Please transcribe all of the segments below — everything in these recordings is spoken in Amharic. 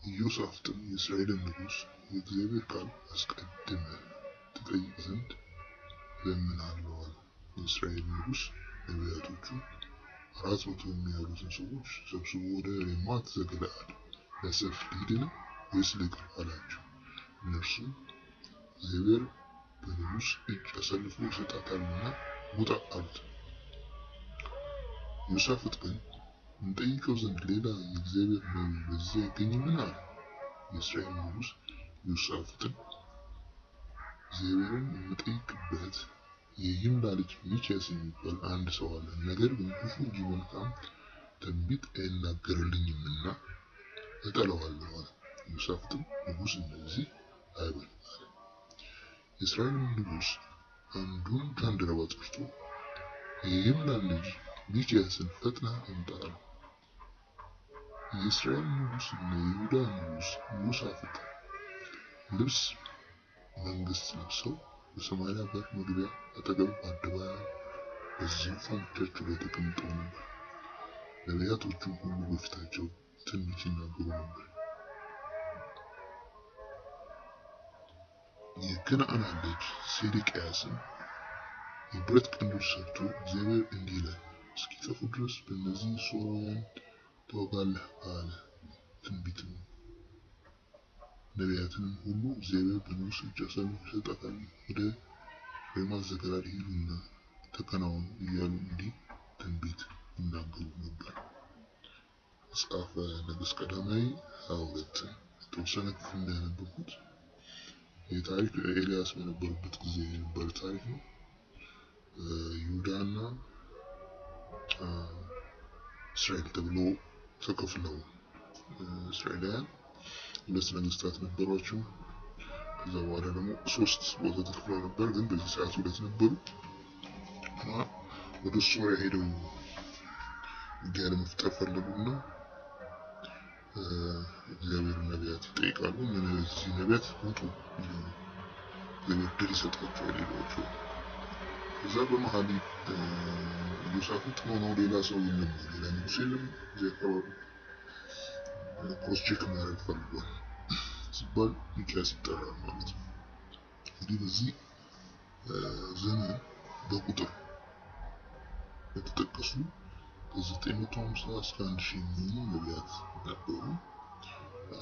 ኢዮሳፍጥም የእስራኤልን ንጉሥ የእግዚአብሔር ቃል አስቀድመህ ትጠይቅ ዘንድ እለምንሃለሁ አለ። የእስራኤል ንጉሥ ነቢያቶቹ 400 የሚያህሉትን ሰዎች ሰብስቦ ወደ ሬማት ዘገለዓድ ለሰልፍ ልሂድን ወይስ ልቅር አላቸው። እነርሱም እግዚአብሔር በንጉሥ እጅ አሳልፎ ይሰጣታልና ውጣ አሉት። ኢዮሳፍጥ ግን እንጠይቀው ዘንድ ሌላ የእግዚአብሔር ነቢይ በዚያ ይገኝምን አለ። የእስራኤል ንጉሥ ኢዮሳፍጥን እግዚአብሔርን የምጠይቅበት የይምላ ልጅ ሚክያስ የሚባል አንድ ሰው አለ፣ ነገር ግን ክፉ እንጂ መልካም ትንቢት አይናገርልኝምና እጠላዋለሁ አለ። ኢዮሳፍጥም ንጉሥ እንደዚህ አይበል አለ። የእስራኤል ንጉሥ አንዱን ጃንደረባ ጠርቶ የይምላ ልጅ ሚክያስን ፈጥነህ አምጣ አለው። የእስራኤል ንጉሥና የይሁዳ ንጉሥ ኢዮሳፍጥ ልብስ መንግስት ለብሰው በሰማርያ በር መግቢያ አጠገብ በአደባባይ በዙፋኖቻቸው ላይ ተቀምጠው ነበር። ነቢያቶቹም ሁሉ በፊታቸው ትንቢት ይናገሩ ነበር። የከነዓና ልጅ ሴዴቅያስም የብረት ቀንዶች ሰርቶ እግዚአብሔር እንዲህ ይላል እስኪጠፉ ድረስ በእነዚህ ሶርያውያን ትወጋለህ አለ። ትንቢትም ነቢያትንም ሁሉ እግዚአብሔር በንጉሥ እጅ አሳልፎ ይሰጣታል፣ ወደ ሬማት ዘገለዓድ ሂዱና ተከናወኑ እያሉ እንዲህ ትንቢት ይናገሩ ነበር። መጽሐፈ ነገሥት ቀዳማዊ 22 የተወሰነ ክፍል እንዳነበብኩት ይህ ታሪክ ኤልያስ በነበሩበት ጊዜ የነበረ ታሪክ ነው። ይሁዳና እስራኤል ተብሎ ተከፍለው እስራኤላውያን ሁለት ነገስታት ነበሯቸው። ከዛ በኋላ ደግሞ 3 ቦታ ተከፍለው ነበር፣ ግን በዚህ ሰዓት ሁለት ነበሩ እና ወደ ሶርያ ሄደው ውጊያ ለመፍጠር ፈለጉና እግዚአብሔር ነቢያት ይጠይቃሉ። እነዚህ ነቢያት ውጡ እግዚአብሔር ድል ይሰጣቸዋል ይሏቸው። ከዛ በመሀል ኢዮሳፍጥ ሆነው ሌላ ሰው የለም፣ ሌላ ንጉሥ የለም እዚህ አካባቢ ክሮስ ቼክ ማድረግ ፈልጓል ሲባል ሚክያስ ይጠራል ማለት ነው። እንግዲህ በዚህ ዘመን በቁጥር የተጠቀሱ ከ950 እስከ 1000 የሚሆኑ ነቢያት ነበሩ።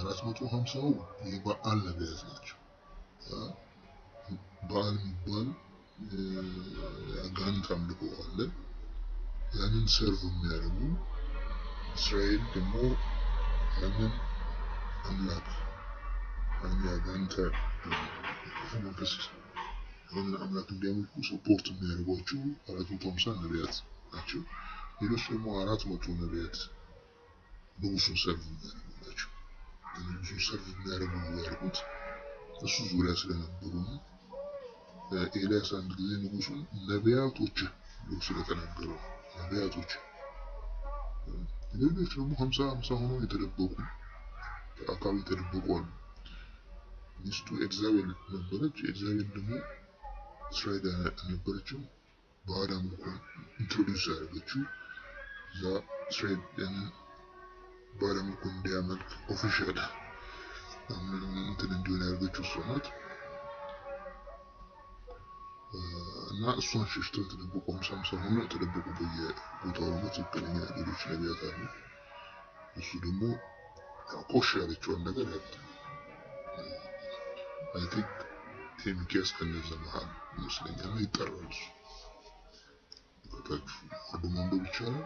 450ው የበዓል ነቢያት ናቸው። በዓል የሚባል የአጋንንት አምልኮ አለ። ያንን ሰርቭ የሚያደርጉ እስራኤል ደግሞ ያንን አምላክ የአጋንንት መንፈስ የሆነ አምላክ እንዲያመልኩ ሰፖርት የሚያደርጓቸው 450 ነቢያት ናቸው። ሌሎች ደግሞ 400 ነቢያት ንጉሱን ሰርቭ የሚያደርጉ ናቸው። ንጉሱን ሰርቭ የሚያደርጉት እሱ ዙሪያ ስለነበሩ ነው። ኤልያስ አንድ ጊዜ ንጉሱን ነቢያቶች ብሎ ስለተናገረው ነቢያቶች፣ ሌሎች ደግሞ 50 ሆነው የተደበቁ በአካባቢ የተደበቁ አሉ። ሚስቱ ኤልዛቤል ነበረች። ኤልዛቤል ደግሞ እስራኤል ነበረችው። ባዕድ አምልኮን ኢንትሮዲውስ ያደረገችው እዛ እስራኤል ያንን ባዕድ አምልኮ እንዲያመልክ ኦፊሻል እንትን እንዲሆን ያደረገችው እሷ ናት። እና እሷን ሸሽተው የተደበቁ 50 ሆነው የተደበቁ በየቦታው ደግሞ ትክክለኛ ሌሎች ነቢያት አሉ። እሱ ደግሞ ኮሽ ያለችውን ነገር ያደርጋል። አይ ቲንክ ሚክያስ ከነዛ መሃል ይመስለኛል ይጠራል። እሱ ከታች ወደ ማንበብ ይቻላል።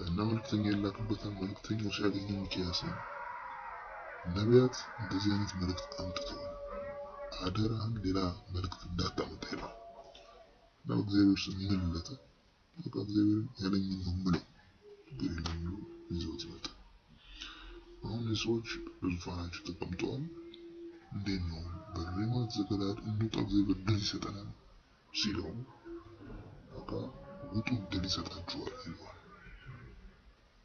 እና መልክተኛ ይላክበታል። መልክተኛው ሲያገኘው ሚክያስን ነቢያት እንደዚህ አይነት መልእክት አምጥተዋል፣ አደራህን ሌላ መልእክት እንዳታመጣ ይላል። እና እግዚአብሔር ስም ይልለታል። በቃ እግዚአብሔር ያለኝን ነው የምለው ብሎ ይዘውት ይመጣል። አሁን የሰዎች በዙፋናቸው ተቀምጠዋል። እንዴት ነው በሬማት ዘገለዓድ እንውጣ እግዚአብሔር ድል ይሰጠናል ሲለው በቃ ውጡ ድል ይሰጣችኋል ይለዋል።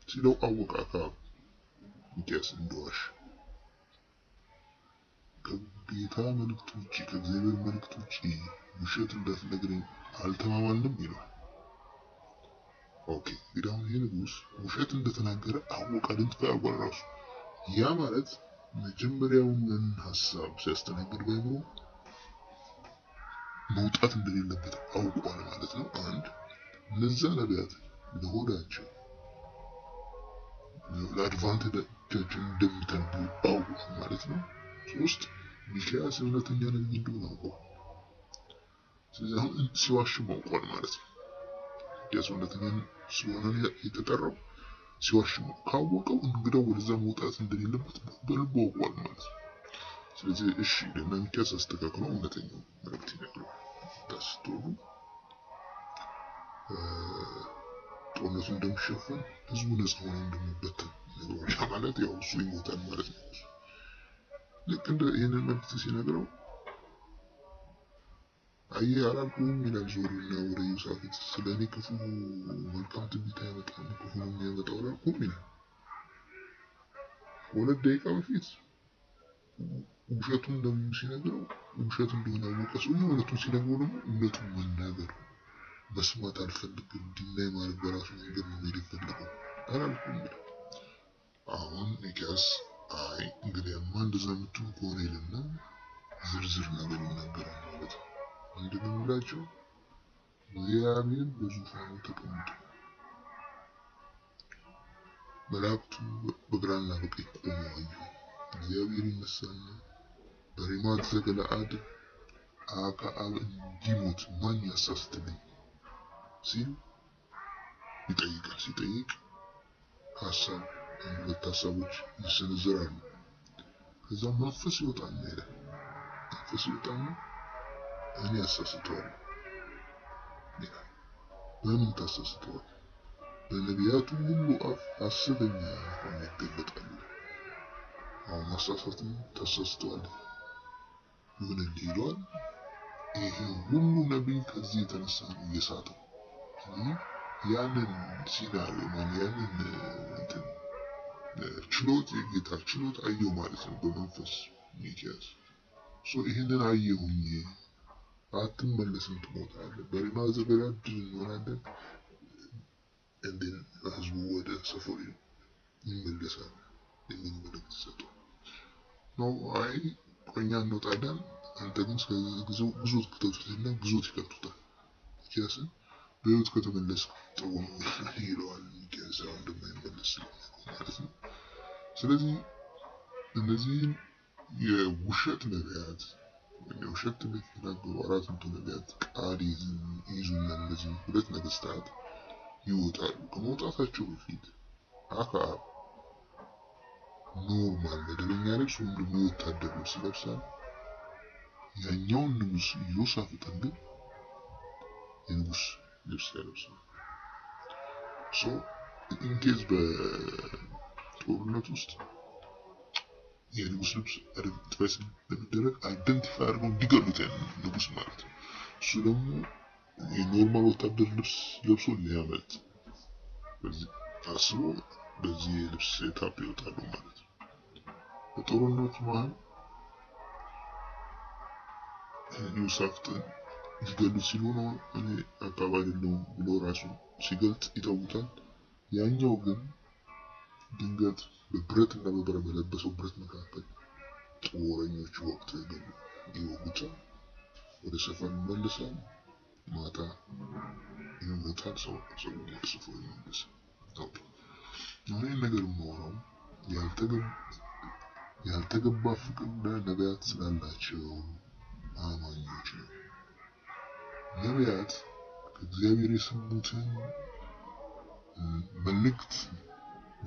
ሲለው አወቀ አክዓብ ሚክያስ እንደዋሽ። ከጌታ መልእክት ውጭ ከእግዚአብሔር መልእክት ውጭ ውሸት እንዳትነግረኝ አልተማማልንም ይለዋል። ኦኬ እንግዲህ አሁን ይሄ ንጉስ ውሸት እንደተናገረ አወቀ። አይደንቲፋይ አድርጓል ራሱ። ያ ማለት መጀመሪያውን ሐሳብ ሲያስተናግድ ባይኖ መውጣት እንደሌለበት አውቋል ማለት ነው። አንድ እነዛ ነቢያት ለሆዳቸው ለአድቫንቴጃቸው እንደሚተነብዩ አውቋል ማለት ነው። ሶስት ሚክያስ እውነተኛ ነቢይ እንደሆነ አውቋል። ስለዚህ አሁን ሲዋሽም አውቋል ማለት ነው። ሚክያስ እውነተኛ ስለሆነ የተጠራው ሲዋሽም ካወቀው እንግዳው ወደዛ መውጣት እንደሌለበት በልቡ አውቋል ማለት ነው። ስለዚህ እሺ ለና ሚክያስ አስተካክለው እውነተኛው መልእክት ይነግረዋል። ታስተውሉ ጦርነቱ እንደሚሸፈን ህዝቡ ነፃ ሆኖ እንደሚበተን ይነግረዋል። ማለት ያው እሱ ይሞታል ማለት ነው። ልክ እንደ ይህንን መልእክት ሲነግረው አየህ አላልኩም ይላል ዞርና ወደ ኢዮሳፍጥ ስለ እኔ ክፉ መልካም ትንቢት አይመጣም ክፉ ነው የሚያመጣው አላልኩም ይላል። 2 ደቂቃ በፊት ውሸቱን ደግሞ ሲነግረው ውሸት እንደሆነ ያወቀ ሰው እውነቱን ሲነግረው ደግሞ እውነቱን መናገር መስማት አልፈልግም እንዲናይ ማድረግ በራሱ መንገድ ነው የሚፈልገው አላልኩም ይላል። አሁን ሚክያስ አይ እንግዲያማ እንደዛ የምትሉ ከሆነ ይልና ዝርዝር ነገር ይናገራል ማለት ነው። ምንድነው የሚላቸው? እግዚአብሔር በዙፋኑ ተቀምጦ መላእክቱ በግራና በቀኝ ቆመው አየሁ። እግዚአብሔር ይነሳና በሬማት ዘገለዓድ አክዓብ እንዲሞት ማን ያሳስትልኝ ሲል ይጠይቃል። ሲጠይቅ ሀሳብ ሁለት ሀሳቦች ይሰነዘራሉ። ከዛ መንፈስ ይወጣና ይላል። መንፈስ ይወጣና እኔ ያሳስተዋለሁ ይላል። በምን ታሳስተዋለህ? በነቢያቱ ሁሉ አፍ ሐሰተኛ ሆኖ ይገለጣል። አሁን ማሳሳትን ታሳስተዋለህ ይሁንልህ ይለዋል። ይሄ ሁሉ ነቢይ ከዚህ የተነሳ ነው እየሳተው። ያንን ሲናሪዮ ያንን ችሎት የጌታ ችሎት አየሁ ማለት ነው በመንፈስ ሚክያስ ይህንን አየሁኝ። አትመለስም ትሞታለህ፣ በሬማት ዘገለዓድ ድል እንሆናለን፣ ህዝቡ ወደ ሰፈሩ ይመለሳል የሚል መልእክት ሰጥቷል። ነው አይ ቆኛ እንወጣለን አንተ ግን ግዞት ከተውትና ግዞት ይከቱታል። ሚክያስን በህይወት ከተመለስክ ጥሩ ነው ይለዋል። ሚክያስ እንደማይመለስ ማለት ነው። ስለዚህ እነዚህን የውሸት ነቢያት የውሸት ትንቢት የተናገሩ 400 ነቢያት ቃል ይዙና እነዚህ 2 ነገስታት ይወጣሉ። ከመውጣታቸው በፊት አክዓብ ኖርማል መደበኛ ልብስ ወይም ደግሞ የወታደር ልብስ ይለብሳል። ያኛውን ንጉስ ኢዮሳፍጥን ግን የንጉስ ልብስ ያለብሳል። ኢንኬዝ በጦርነት ውስጥ የንጉስ ልብስ ጥበስ በመደረግ አይደንቲፋይ አድርገው እንዲገሉት ንጉስ ማለት ነው። እሱ ደግሞ የኖርማል ወታደር ልብስ ለብሶ ሊያመልጥ በዚህ አስቦ በዚህ ልብስ ሴታፕ ይወጣሉ ማለት ነው። በጦርነቱ መሃል ኢዮሳፍጥን ሊገሉት ሲሉ ነው እኔ አካባቢ አይደለሁም ብሎ ራሱ ሲገልጥ ይተውታል። ያኛው ግን ድንገት በብረትና በብረት በለበሰው ብረት መካከል ጦረኞቹ ወቅት ይወጉታል። ወደ ሰፈር ይመለሳል። ማታ ይሞታል። ሰው ወደ ሰፈሩ ይመለሳል። ይህን ነገር የማወራው ያልተገባ ፍቅር ነቢያት ስላላቸው አማኞች ነው። ነቢያት ከእግዚአብሔር የሰሙትን መልእክት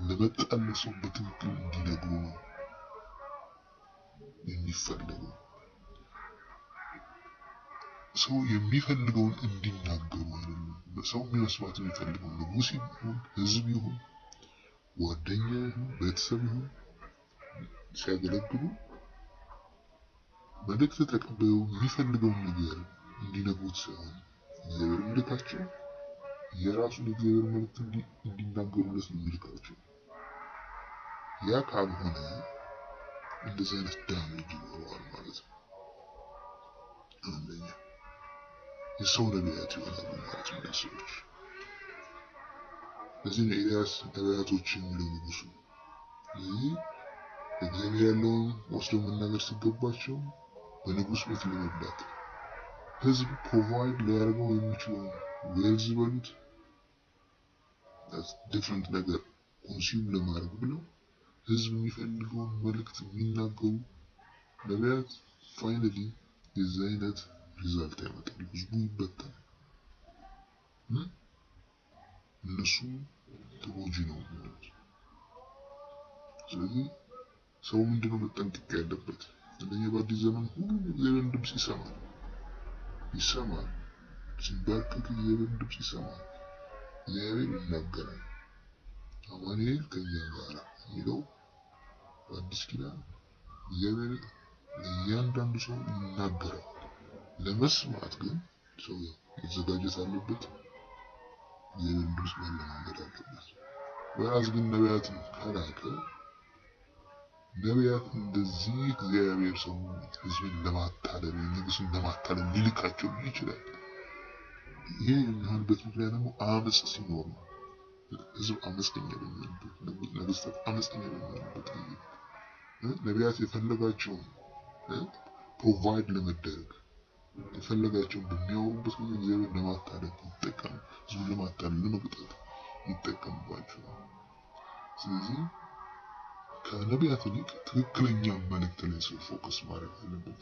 ለመጣለት ሰው በትክክል እንዲነግሩ ነው የሚፈልገው። ሰው የሚፈልገውን እንዲናገሩ አይደለም። ሰው መስማት የሚፈልገው ንጉስ ይሁን ህዝብ ይሁን ጓደኛ ይሁን ቤተሰብ ይሁን ሲያገለግሉ መልእክት ተቀበሉ የሚፈልገውን ነገር እንዲነግሩት ሳይሆን እግዚአብሔር የሚልካቸው የራሱን የእግዚአብሔር መልእክት እንዲናገሩለት ነው የሚልካቸው። ያ ካልሆነ እንደዚህ አይነት ዳሜጅ ይኖረዋል ማለት ነው። አንደኛ የሰው ነቢያት ይሆናሉ ማለት ነው ሰዎች። ለዚህ ነው ኤልያስ ነቢያቶች የሚለው ንጉሱ። ስለዚህ እግዚአብሔር ያለውን ወስደው መናገር ሲገባቸው በንጉስ ቤት ለመብላት ህዝብ ፕሮቫይድ ሊያደርገው የሚችለው ዌልዝ በሉት ዲፍረንት ነገር ኮንሱም ለማድረግ ብለው ህዝብ የሚፈልገውን መልእክት የሚናገሩ ነቢያት ፋይናሊ የዚህ አይነት ሪዛልት ያመጣሉ። ህዝቡ ይበታል። እነሱ ተጎጂ ነው የሚሆኑት። ስለዚህ ሰው ምንድነው መጠንቀቅ ያለበት? እንደኛ በአዲስ ዘመን ሁሉ የእግዚአብሔርን ድምፅ ይሰማል። ሲንበረከክ የእግዚአብሔርን ድምፅ ይሰማል። እግዚአብሔር ይናገራል። አማኑኤል ከኛ ጋር የሚለው በአዲስ ኪዳን እግዚአብሔር ለእያንዳንዱ ሰው ይናገራል። ለመስማት ግን ሰው መዘጋጀት አለበት። እግዚአብሔርን ድምፅ መለማመድ አለበት። ወራስ ግን ነቢያትን ከላከ ነቢያት እንደዚህ እግዚአብሔር ሰው ህዝብን ለማታለል ንጉስን ለማታለል ሊልካቸው ይችላል። ይሄ የሚሆንበት ምክንያት ደግሞ አመጽ ሲኖር ነው። ህዝብ አመጽተኛ በሚሆንበት፣ ነገስታት አመጽተኛ በሚሆንበት ጊዜ ነቢያት የፈለጋቸውን ፕሮቫይድ ለመደረግ የፈለጋቸውን በሚያወሩበት ጊዜ እግዚአብሔር ለማታለል ይጠቀም፣ ህዝቡን ለማታለል ለመቅጣት ይጠቀምባቸዋል። ስለዚህ ከነቢያት ይልቅ ትክክለኛ መልእክት ላይ ሰው ፎከስ ማድረግ አለበት።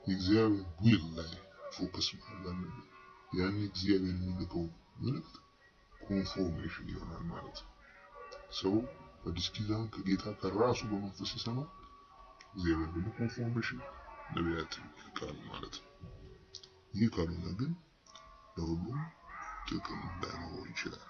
የእግዚአብሔር ዊል ላይ ፎከስ ማድረግ አለበት። ያን እግዚአብሔር የሚልከው መልእክት ኮንፎርሜሽን ይሆናል ማለት ነው። ሰው በአዲስ ኪዳን ከጌታ ከራሱ በመንፈስ ይሰማል። እግዚአብሔር ደግሞ ኮንፎርሜሽን ነቢያት ይልካል ማለት ነው። ይህ ካልሆነ ግን ለሁሉም ጥቅም ላይኖረው ይችላል።